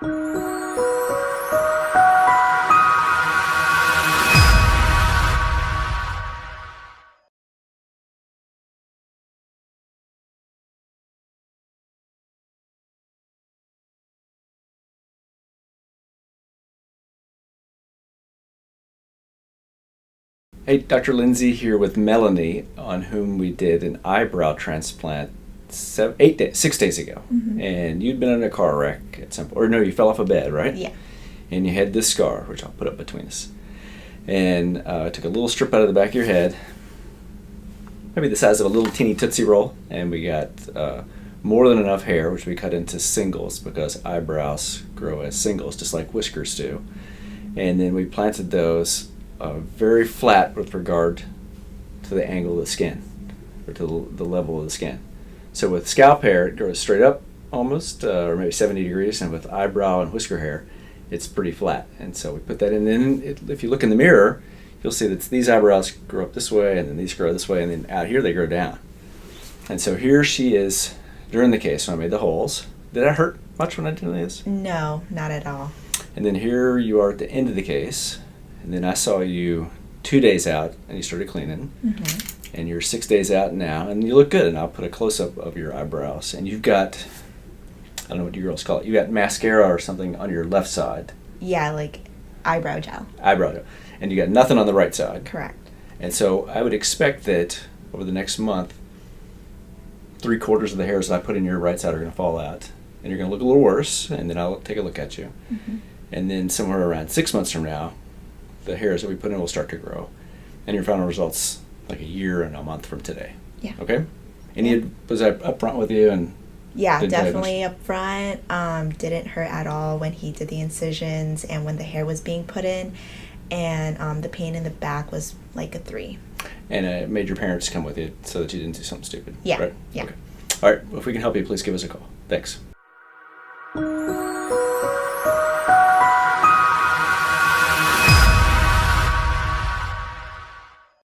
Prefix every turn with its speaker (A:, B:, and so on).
A: Hey, Dr. Lindsey here with Melanie, on whom we did an eyebrow transplant 6 days ago.
B: Mm-hmm.
A: And you'd been in a car wreck at some point, or no, you fell off a bed, right?
B: Yeah.
A: And you had this scar, which I'll put up between us. And I took a little strip out of the back of your head, maybe the size of a little teeny Tootsie Roll, and we got more than enough hair, which we cut into singles because eyebrows grow as singles, just like whiskers do. And then we planted those very flat with regard to the angle of the skin, or to the level of the skin. So with scalp hair, it goes straight up almost, or maybe 70 degrees, and with eyebrow and whisker hair, it's pretty flat. And so we put that in. Then if you look in the mirror, you'll see that these eyebrows grow up this way, and then these grow this way, and then out here they grow down. And so here she is during the case when I made the holes. Did I hurt much when I did this?
B: No, not at all.
A: And then here you are at the end of the case. And then I saw you 2 days out, and you started cleaning.
B: Mm-hmm.
A: And you're 6 days out now, and you look good. And I'll put a close-up of your eyebrows. And you've got, I don't know what you girls call it, you got mascara or something on your left side.
B: Yeah, like eyebrow gel.
A: Eyebrow gel. And you got nothing on the right side.
B: Correct.
A: And so I would expect that over the next month, 3/4 of the hairs that I put in your right side are going to fall out. And you're going to look a little worse, and then I'll take a look at you.
B: Mm-hmm.
A: And then somewhere around 6 months from now, the hairs that we put in will start to grow. And your final results like a year and a month from today.
B: Yeah.
A: Okay?
B: Yeah.
A: Was I up front with you? And
B: yeah, definitely up front. Didn't hurt at all when he did the incisions and when the hair was being put in. And the pain in the back was like a 3.
A: And made your parents come with you so that you didn't do something stupid.
B: Yeah.
A: Right?
B: Yeah.
A: Okay. All right. Well, if we can help you, please give us a call. Thanks.